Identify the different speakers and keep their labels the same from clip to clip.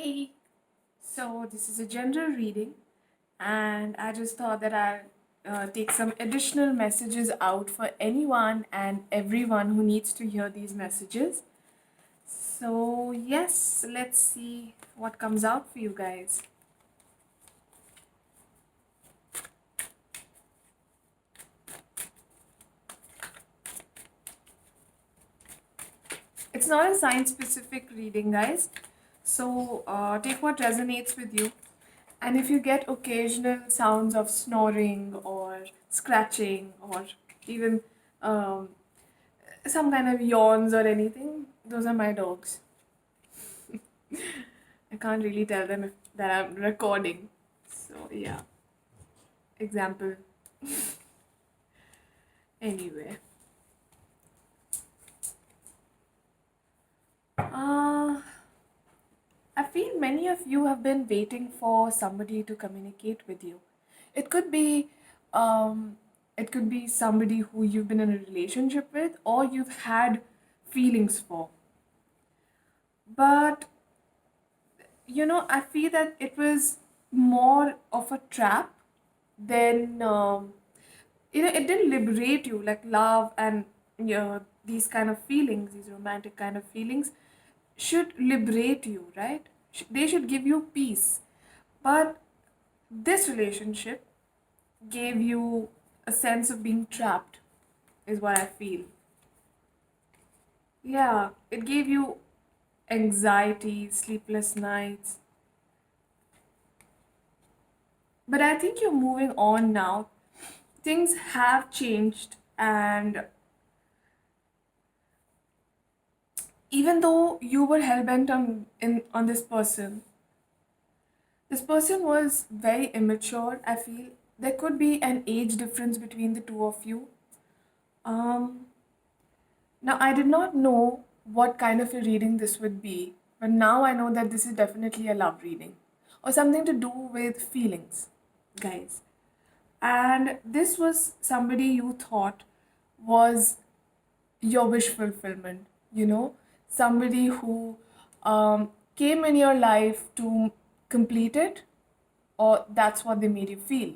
Speaker 1: Hey, so this is a general reading, and I just thought that I'll take some additional messages out for anyone and everyone who needs to hear these messages. So, yes, let's see what comes out for you guys. It's not a science specific reading, guys. So, take what resonates with you. And if you get occasional sounds of snoring or scratching or even um, some kind of yawns or anything, those are my dogs. I can't really tell them if that I'm recording. So yeah, example. Anyway, uh, I feel many of you have been waiting for somebody to communicate with you. It could be, um, it could be somebody who you've been in a relationship with or you've had feelings for. But I feel that it was more of a trap than it didn't liberate you like love and these kind of feelings, these romantic kind of feelings should liberate you, right? They should give you peace. But this relationship gave you a sense of being trapped, is what I feel. Yeah, it gave you anxiety, sleepless nights. But I think you're moving on now. Things have changed, and even though you were hell-bent on this person was very immature. I feel there could be an age difference between the two of you. Um, Now, I did not know what kind of a reading this would be, but now I know that this is definitely a love reading or something to do with feelings, guys. And this was somebody you thought was your wish fulfillment, somebody who came in your life to complete it, or that's what they made you feel.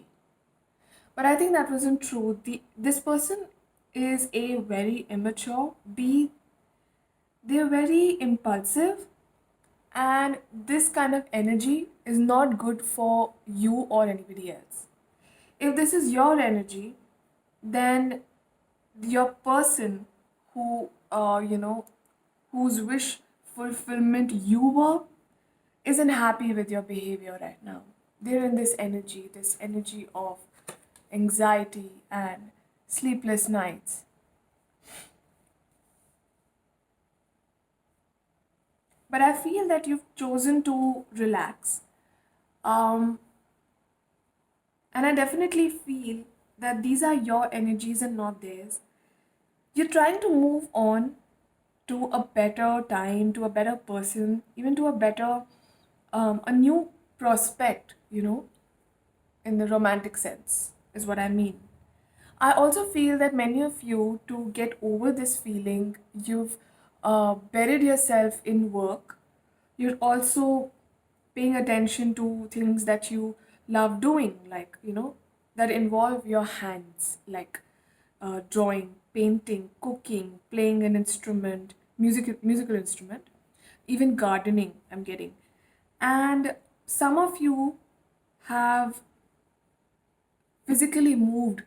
Speaker 1: But I think that wasn't true. This person is a very immature, they're very impulsive, and this kind of energy is not good for you or anybody else. If this is your energy, then your person who whose wish fulfillment you were isn't happy with your behavior right now. They're in this energy of anxiety and sleepless nights. But I feel that you've chosen to relax. Um, and I definitely feel that these are your energies and not theirs. You're trying to move on to a better time, to a better person, even to a better, a new prospect, in the romantic sense, is what I mean. I also feel that many of you, to get over this feeling, you've buried yourself in work. You're also paying attention to things that you love doing, like, that involve your hands, like drawing, painting, cooking, playing an instrument, musical instrument, even gardening, I'm getting. And some of you have physically moved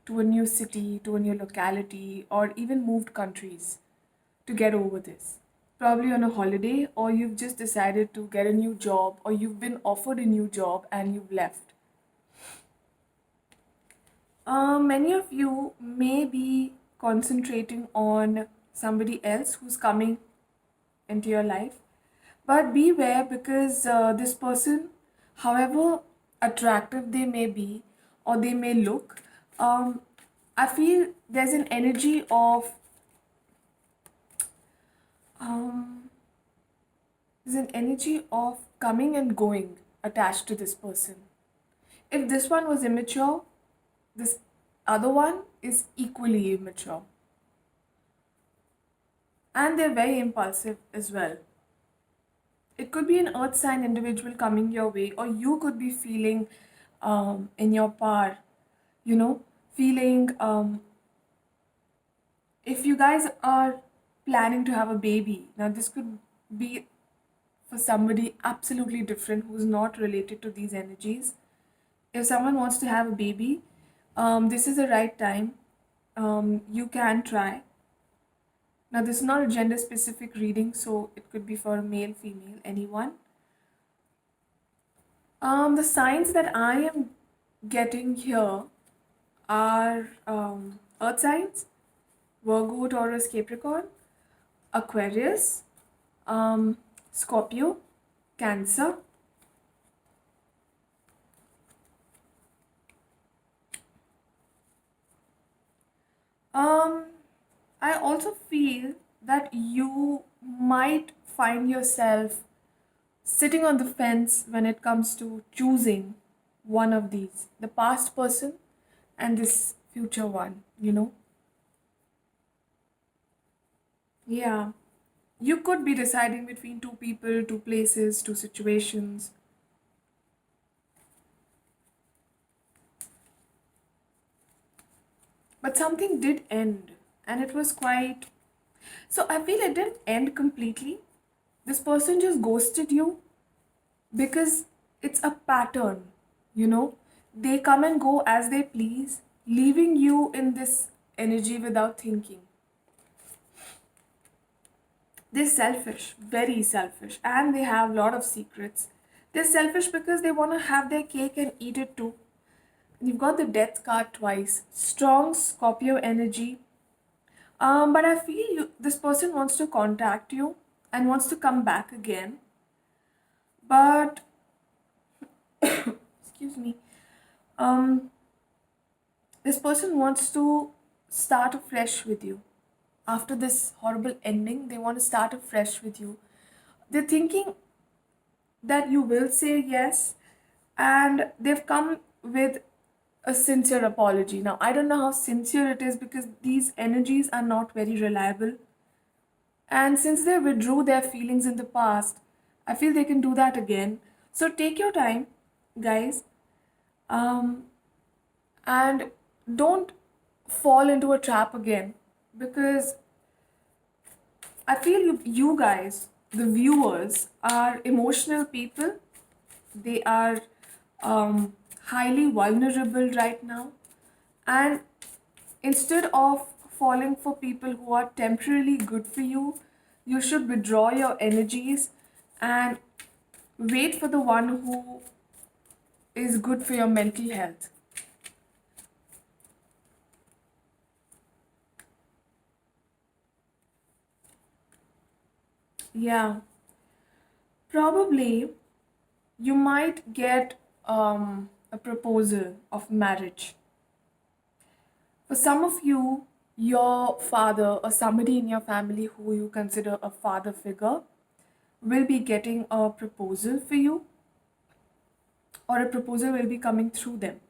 Speaker 1: to a new city, to a new locality, or even moved countries to get over this. Probably on a holiday, or you've just decided to get a new job, or you've been offered a new job and you've left. Many of you may be concentrating on somebody else who's coming into your life, but beware because this person, however attractive they may be or they may look, um, I feel um, there's an energy of coming and going attached to this person. If this one was immature, this other one is equally immature, and they're very impulsive as well. It could be an earth sign individual coming your way, or you could be feeling in your power, you know, feeling if you guys are planning to have a baby. Now, this could be for somebody absolutely different who's not related to these energies. If someone wants to have a baby, this is the right time. You can try. Now, this is not a gender specific reading, so it could be for a male, female, anyone. The signs that I am getting here are earth signs, Virgo, Taurus, Capricorn, Aquarius, Scorpio, Cancer. Um, I also feel that you might find yourself sitting on the fence when it comes to choosing one of these, the past person and this future one, you know? Yeah. You could be deciding between two people, two places, two situations. But something did end, and it was quite. So I feel it didn't end completely. This person just ghosted you because it's a pattern, you know? They come and go as they please, leaving you in this energy without thinking. They're selfish, very selfish, and they have a lot of secrets. They're selfish because they want to have their cake and eat it too. You've got the death card twice. Strong Scorpio energy. But I feel this person wants to contact you and wants to come back again. But excuse me. Um, this person wants to start afresh with you. After this horrible ending, they want to start afresh with you. They're thinking that you will say yes, and they've come with a sincere apology. Now, I don't know how sincere it is because these energies are not very reliable. And since they withdrew their feelings in the past, I feel they can do that again. So take your time, guys, um, and don't fall into a trap again because I feel you guys, the viewers, are emotional people. They are highly vulnerable right now. And instead of falling for people who are temporarily good for you, you should withdraw your energies and wait for the one who is good for your mental health. Yeah, probably you might get a proposal of marriage. For some of you, your father or somebody in your family who you consider a father figure will be getting a proposal for you, or a proposal will be coming through them.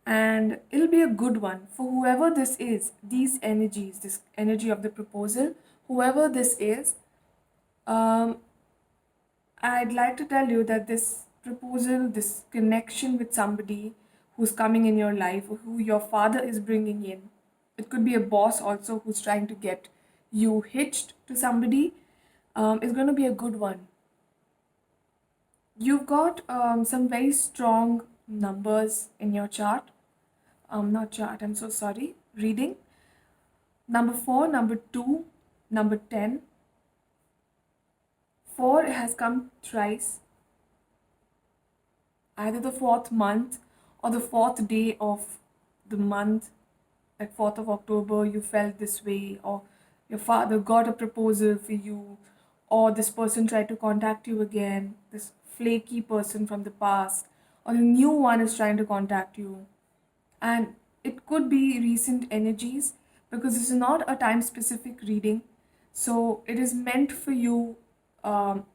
Speaker 1: And it'll be a good one for whoever this is, these energies, this energy of the proposal, whoever this is. Um, I'd like to tell you that this proposal, this connection with somebody who's coming in your life, or who your father is bringing in, it could be a boss also who's trying to get you hitched to somebody, is going to be a good one. You've got some very strong numbers in your chart. Not chart, I'm so sorry. Reading. Number 4, number 2, number 10. 4 has come thrice, either the fourth month or the fourth day of the month, like 4th of October, you felt this way, or your father got a proposal for you, or this person tried to contact you again, this flaky person from the past, or the new one is trying to contact you. And it could be recent energies because this is not a time specific reading. So it is meant for you. Um,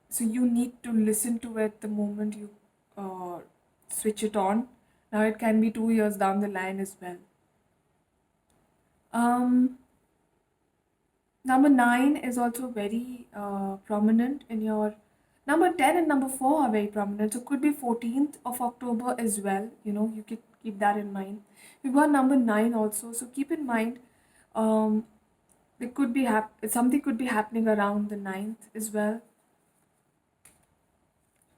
Speaker 1: so you need to listen to it the moment you uh, switch it on. Now it can be 2 years down the line as well. Um, Number 9 is also very prominent in your. Number 10 and number 4 are very prominent. So could be 14th of October as well. You could keep that in mind. We've got number 9 also. So keep in mind, um, there could be something could be happening around the 9th as well.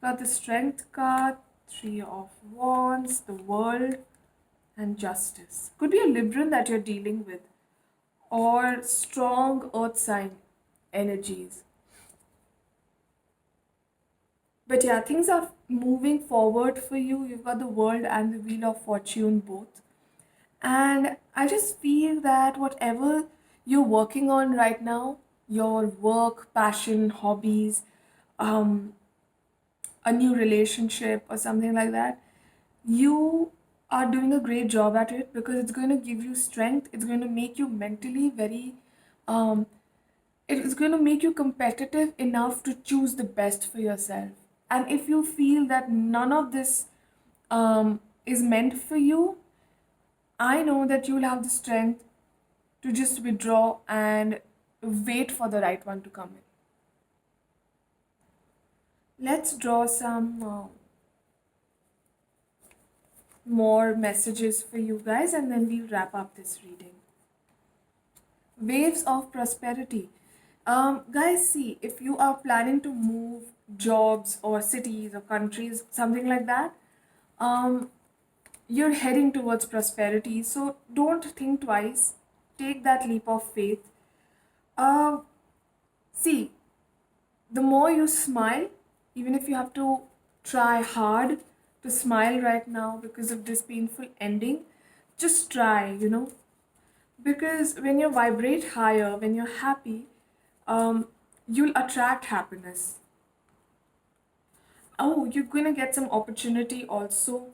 Speaker 1: Got the Strength card, Three of Wands, the World, and Justice. Could be a Libran that you're dealing with, or strong earth sign energies. But yeah, things are moving forward for you. You've got the World and the Wheel of Fortune both. And I just feel that whatever you're working on right now, your work, passion, hobbies, um, a new relationship, or something like that, you are doing a great job at it because it's going to give you strength. It's going to make you mentally very, um, it is going to make you competitive enough to choose the best for yourself. And if you feel that none of this is meant for you, I know that you will have the strength to just withdraw and wait for the right one to come in. Let's draw some more messages for you guys and then we'll wrap up this reading. Waves of prosperity. Guys, see, if you are planning to move jobs or cities or countries, something like that, um, you're heading towards prosperity. So don't think twice. Take that leap of faith. Uh, See, the more you smile, even if you have to try hard to smile right now because of this painful ending, just try. Because when you vibrate higher, when you're happy, you'll attract happiness. Oh, you're gonna get some opportunity also,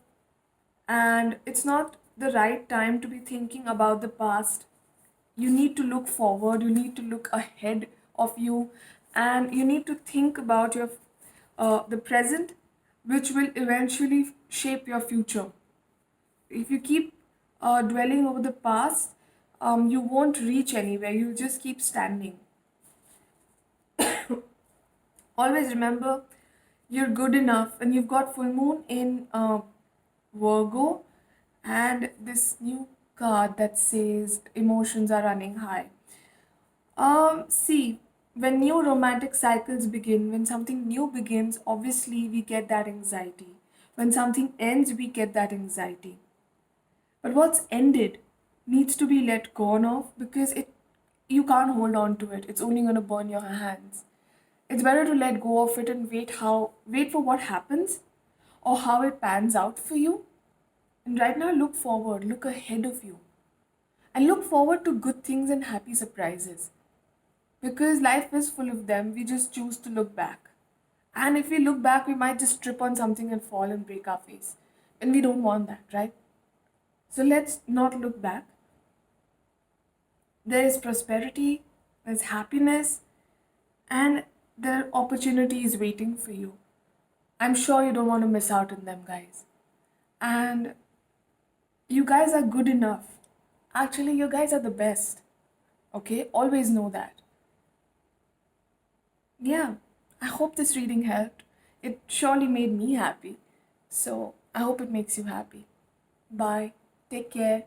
Speaker 1: and it's not the right time to be thinking about the past. You need to look forward, you need to look ahead of you, and you need to think about your the present, which will eventually shape your future. If you keep dwelling over the past, you won't reach anywhere, you'll just keep standing. Always remember, you're good enough, and you've got full moon in Virgo, and this new card that says emotions are running high. See, when new romantic cycles begin, when something new begins, obviously we get that anxiety. When something ends, we get that anxiety. But what's ended needs to be let go of because you can't hold on to it. It's only gonna burn your hands. It's better to let go of it and wait for what happens or how it pans out for you. And right now look forward, look ahead of you. And look forward to good things and happy surprises. Because life is full of them, we just choose to look back. And if we look back, we might just trip on something and fall and break our face. And we don't want that, right? So let's not look back. There is prosperity, there's happiness, and there are opportunities waiting for you. I'm sure you don't want to miss out on them, guys. And you guys are good enough. Actually, you guys are the best. Okay? Always know that. Yeah, I hope this reading helped. It surely made me happy. So I hope it makes you happy. Bye. Take care.